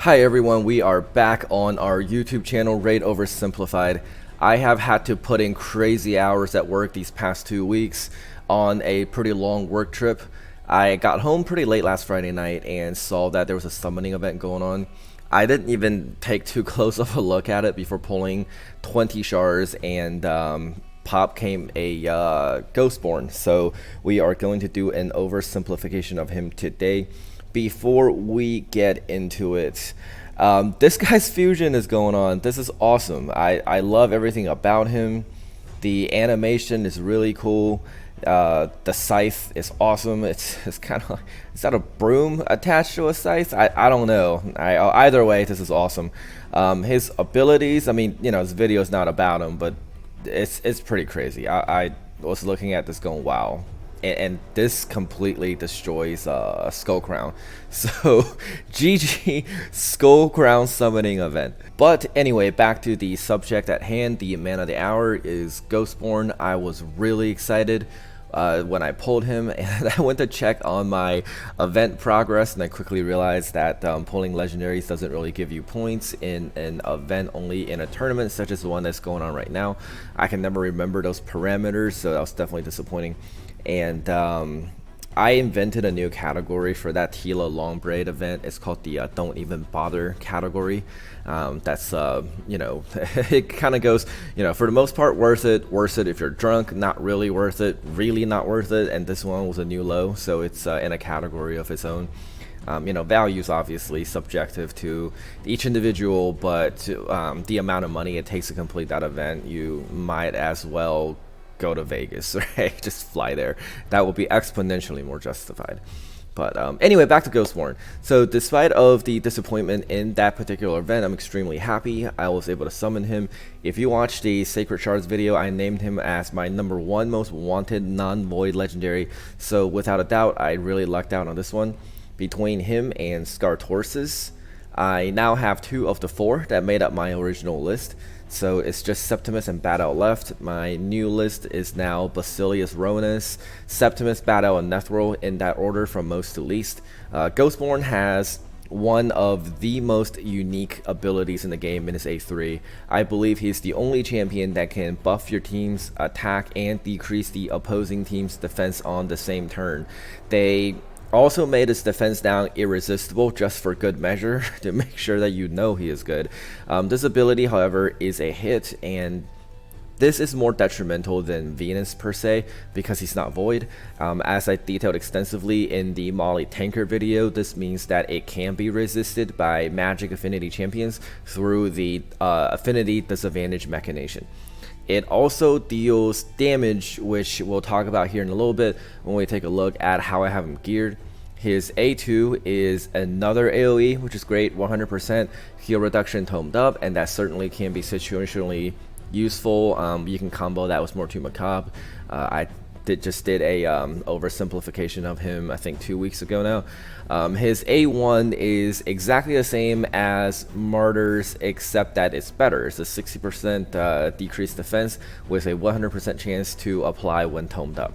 Hi everyone, we are back on our YouTube channel, Raid Oversimplified. I have had to put in crazy hours at work these past 2 weeks on a pretty long work trip. I got home pretty late last Friday night and saw that there was a summoning event going on. I didn't even take too close of a look at it before pulling 20 shards and pop came a Ghostborn. So we are going to do an oversimplification of him today. Before we get into it, this guy's fusion is going on. This is awesome. I love everything about him. The animation is really cool. The scythe is awesome. It's kind of, is that a broom attached to a scythe? I don't know. Either way, this is awesome. His abilities, I mean, you know, this video is not about him, but it's pretty crazy. I was looking at this going, wow. And this completely destroys Skull Crown. So GG Skull Crown summoning event. But anyway, back to the subject at hand. The man of the hour is Ghostborn. I was really excited when I pulled him, and I went to check on my event progress, and I quickly realized that pulling legendaries doesn't really give you points in an event, only in a tournament such as the one that's going on right now. I can never remember those parameters, so that was definitely disappointing. And I invented a new category for that Tila long braid event. It's called the don't even bother category. That's you know, it kind of goes, you know, for the most part worth it if you're drunk, not really worth it, really not worth it. And this one was a new low, so it's in a category of its own. You know, value is obviously subjective to each individual, but the amount of money it takes to complete that event, you might as well go to Vegas, right? Just fly there. That will be exponentially more justified. But anyway, back to Ghostborn. So despite of the disappointment in that particular event, I'm extremely happy I was able to summon him. If you watched the Sacred Shards video, I named him as my #1 most wanted non-void legendary. So without a doubt, I really lucked out on this one. Between him and Scartorsus, I now have 2 of the 4 that made up my original list. So it's just Septimus and Battle left. My new list is now Basilius Ronus, Septimus, Battle, and Nethril in that order from most to least. Ghostborn has one of the most unique abilities in the game in his A3. I believe he's the only champion that can buff your team's attack and decrease the opposing team's defense on the same turn. They also made his defense down irresistible just for good measure to make sure that you know he is good. This ability, however, is a hit, and this is more detrimental than Venus per se because he's not void. As I detailed extensively in the Molly Tanker video, this means that it can be resisted by magic affinity champions through the affinity disadvantage mechanization. It also deals damage, which we'll talk about here in a little bit when we take a look at how I have him geared. His A2 is another AoE, which is great, 100% heal reduction tomed up, and that certainly can be situationally useful. You can combo that with Mortu Macabre. I just did a oversimplification of him, I think 2 weeks ago now. His A1 is exactly the same as Martyr's, except that it's better. It's a 60% decreased defense with a 100% chance to apply when tomed up.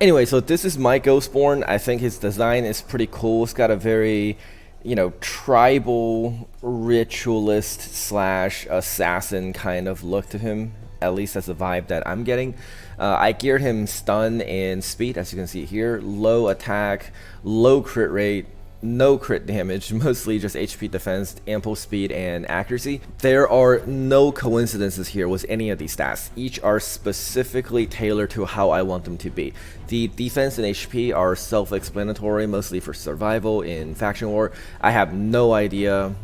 Anyway, so this is my Ghostborn. I think his design is pretty cool. It's got a very, you know, tribal ritualist slash assassin kind of look to him. At least that's the vibe that I'm getting. I geared him stun and speed, as you can see here. Low attack, low crit rate, no crit damage, mostly just HP defense, ample speed, and accuracy. There are no coincidences here with any of these stats. Each are specifically tailored to how I want them to be. The defense and HP are self-explanatory, mostly for survival in Faction War. I have no idea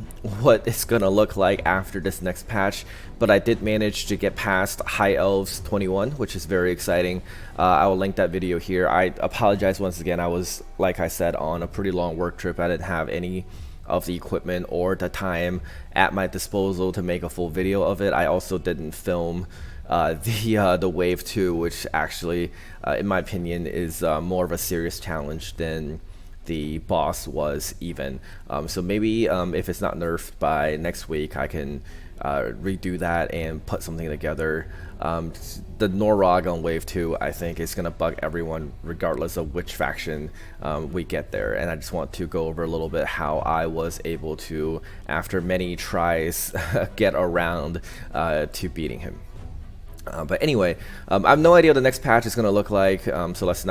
what it's gonna look like after this next patch, but I did manage to get past High Elves 21, which is very exciting. I will link that video here. I apologize once again. I was, like I said, on a pretty long work trip. I didn't have any of the equipment or the time at my disposal to make a full video of it. I also didn't film the Wave 2, which actually, in my opinion, is more of a serious challenge than the boss was even. So maybe if it's not nerfed by next week, I can redo that and put something together. The Norog on wave 2 I think is going to bug everyone regardless of which faction we get there, and I just want to go over a little bit how I was able to, after many tries, get around to beating him. But anyway, I have no idea what the next patch is going to look like, so let's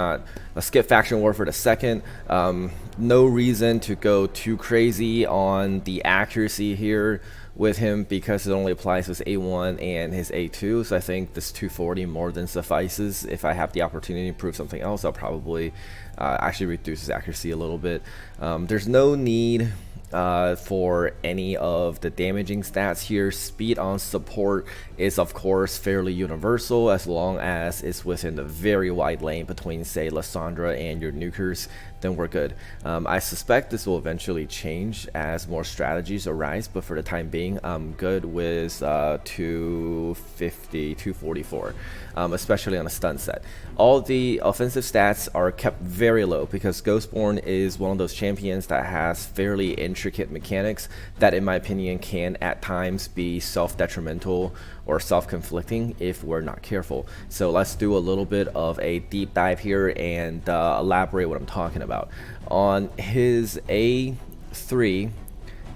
skip faction war for the second. No reason to go too crazy on the accuracy here with him because it only applies to his A1 and his A2, so I think this 240 more than suffices. If I have the opportunity to improve something else, I'll probably actually reduce his accuracy a little bit. There's no need for any of the damaging stats here. Speed on support is of course fairly universal as long as it's within the very wide lane between, say, Lysandra and your nukers, then we're good. I suspect this will eventually change as more strategies arise, but for the time being I'm good with 250, 244, especially on a stun set. All the offensive stats are kept very low because Ghostborn is one of those champions that has fairly intricate mechanics that in my opinion can at times be self-detrimental or self-conflicting if we're not careful. So let's do a little bit of a deep dive here and elaborate what I'm talking about. On his A3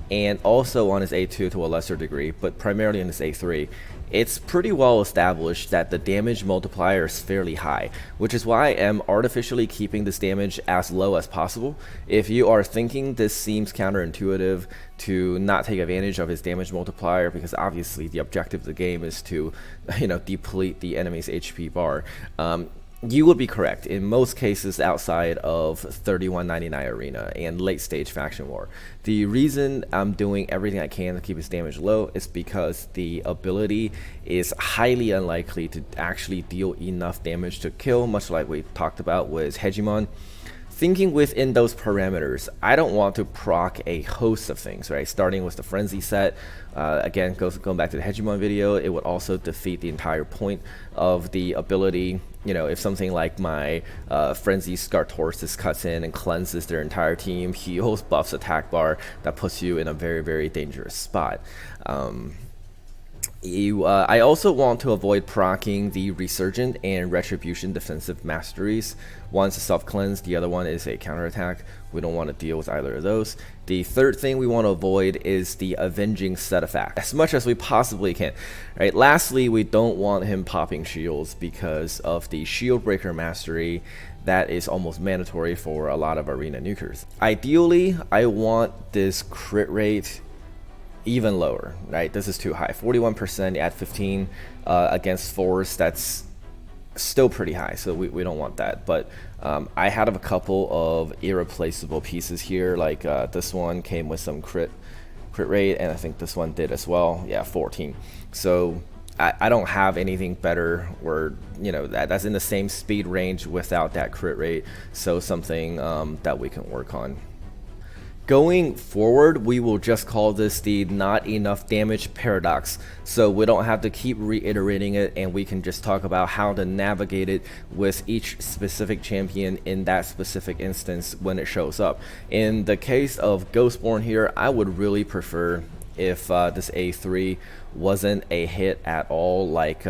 and also on his A2 to a lesser degree, but primarily on his A3, it's pretty well established that the damage multiplier is fairly high, which is why I am artificially keeping this damage as low as possible. If you are thinking this seems counterintuitive to not take advantage of his damage multiplier, because obviously the objective of the game is to, deplete the enemy's HP bar, you would be correct in most cases outside of 3199 arena and late stage faction war. The reason I'm doing everything I can to keep his damage low is because the ability is highly unlikely to actually deal enough damage to kill, much like we talked about with Hegemon. Thinking within those parameters, I don't want to proc a host of things, right? Starting with the Frenzy set, again, going back to the Hegemon video, it would also defeat the entire point of the ability. If something like my Frenzy Scartorsis cuts in and cleanses their entire team, heals, buffs attack bar, that puts you in a very, very dangerous spot. I also want to avoid proccing the Resurgent and Retribution defensive masteries. One's a self-cleanse, the other one is a counterattack. We don't want to deal with either of those. The third thing we want to avoid is the Avenging set effect, as much as we possibly can. Right? Lastly, we don't want him popping shields because of the Shield Breaker mastery that is almost mandatory for a lot of arena nukers. Ideally, I want this crit rate even lower, right? This is too high. 41% at 15 against force, that's still pretty high, so we don't want that. But I had a couple of irreplaceable pieces here, like this one came with some crit rate, and I think this one did as well. Yeah, 14. So I don't have anything better or that's in the same speed range without that crit rate, so something that we can work on. Going forward, we will just call this the not enough damage paradox, so we don't have to keep reiterating it, and we can just talk about how to navigate it with each specific champion in that specific instance when it shows up. In the case of Ghostborn here, I would really prefer if this A3 wasn't a hit at all, like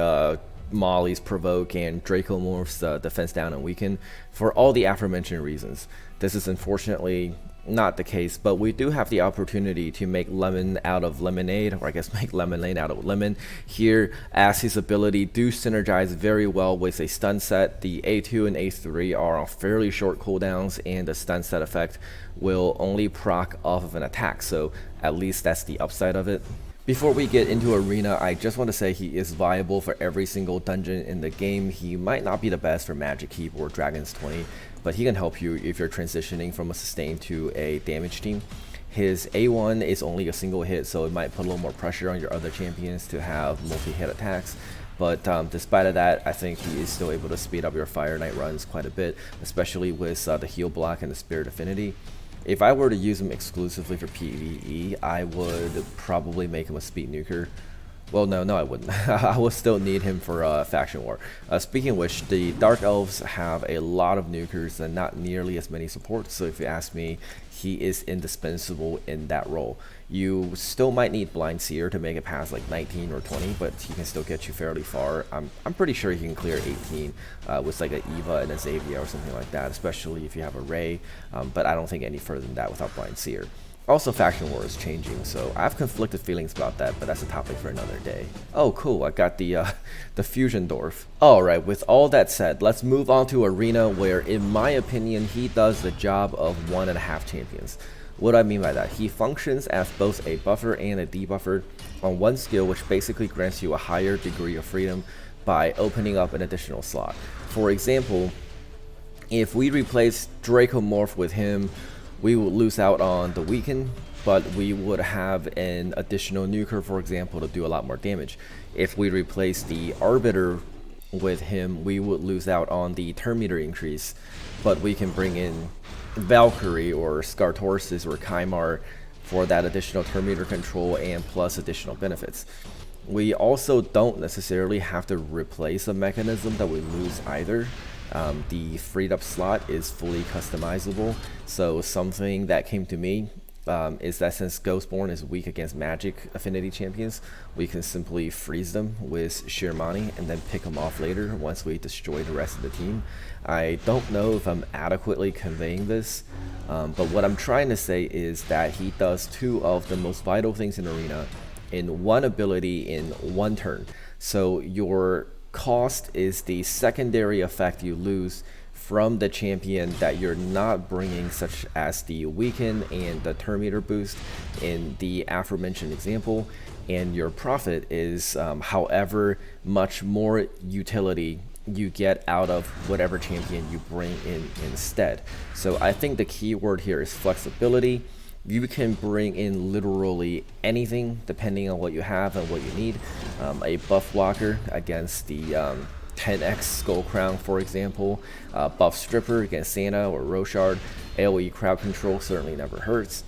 Molly's Provoke and Dracomorph's Defense Down and Weaken, for all the aforementioned reasons. This is unfortunately not the case, but we do have the opportunity to make lemon out of lemonade, or I guess make lemonade out of lemon here, as his ability do synergize very well with a stun set. The A2 and A3 are on fairly short cooldowns, and the stun set effect will only proc off of an attack, so at least that's the upside of it. Before we get into Arena, I just want to say he is viable for every single dungeon in the game. He might not be the best for Magic Keep or Dragon's 20, but he can help you if you're transitioning from a sustain to a damage team. His A1 is only a single hit, so it might put a little more pressure on your other champions to have multi-hit attacks. But despite of that, I think he is still able to speed up your Fire Knight runs quite a bit, especially with the heal block and the Spirit Affinity. If I were to use him exclusively for PvE, I would probably make him a speed nuker Well, no, I wouldn't. I would still need him for Faction War. Speaking of which, the Dark Elves have a lot of nukers and not nearly as many supports, so if you ask me, he is indispensable in that role. You still might need Blind Seer to make it past like 19 or 20, but he can still get you fairly far. I'm pretty sure he can clear 18 with like an Eva and a Xavier or something like that, especially if you have a Ray, but I don't think any further than that without Blind Seer. Also, Faction War is changing, so I have conflicted feelings about that, but that's a topic for another day. Oh, cool, I got the Fusion Dwarf. Alright, with all that said, let's move on to Arena, where, in my opinion, he does the job of 1.5 champions. What do I mean by that? He functions as both a buffer and a debuffer on one skill, which basically grants you a higher degree of freedom by opening up an additional slot. For example, if we replace Dracomorph with him, we would lose out on the Weaken, but we would have an additional nuker, for example, to do a lot more damage. If we replace the Arbiter with him, we would lose out on the turn meter increase, but we can bring in Valkyrie or Skartorsis or Kymar for that additional turn meter control and plus additional benefits. We also don't necessarily have to replace a mechanism that we lose either. The freed up slot is fully customizable, so something that came to me is that since Ghostborn is weak against magic affinity champions, we can simply freeze them with sheer money and then pick them off later once we destroy the rest of the team. I don't know if I'm adequately conveying this, but what I'm trying to say is that he does two of the most vital things in Arena in one ability in one turn. So your cost is the secondary effect you lose from the champion that you're not bringing, such as the Weaken and the turn meter boost in the aforementioned example, and your profit is however much more utility you get out of whatever champion you bring in instead. So I think the key word here is flexibility. You can bring in literally anything depending on what you have and what you need. A buff blocker against the 10x Skull Crown, for example. Buff stripper against Santa or Roshard. AoE crowd control certainly never hurts.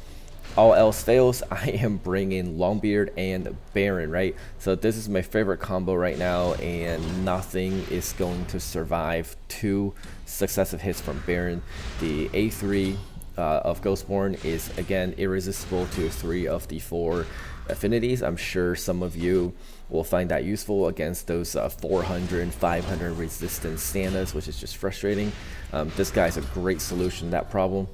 All else fails, I am bringing Longbeard and Baron, right? So this is my favorite combo right now, and nothing is going to survive 2 successive hits from Baron. The A3 of Ghostborn is again irresistible to 3 of the 4 affinities. I'm sure some of you will find that useful against those 400 and 500 resistance Santas, which is just frustrating. This guy's a great solution to that problem.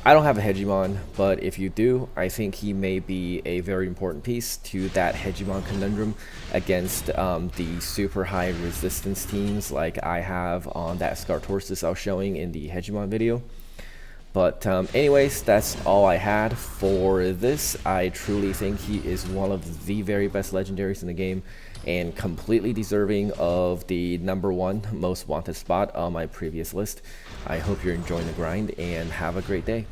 I don't have a Hegemon, but if you do, I think he may be a very important piece to that Hegemon conundrum against the super high resistance teams like I have on that Skartorsis I was showing in the Hegemon video. But anyways, that's all I had for this. I truly think he is one of the very best legendaries in the game and completely deserving of the #1 most wanted spot on my previous list. I hope you're enjoying the grind and have a great day.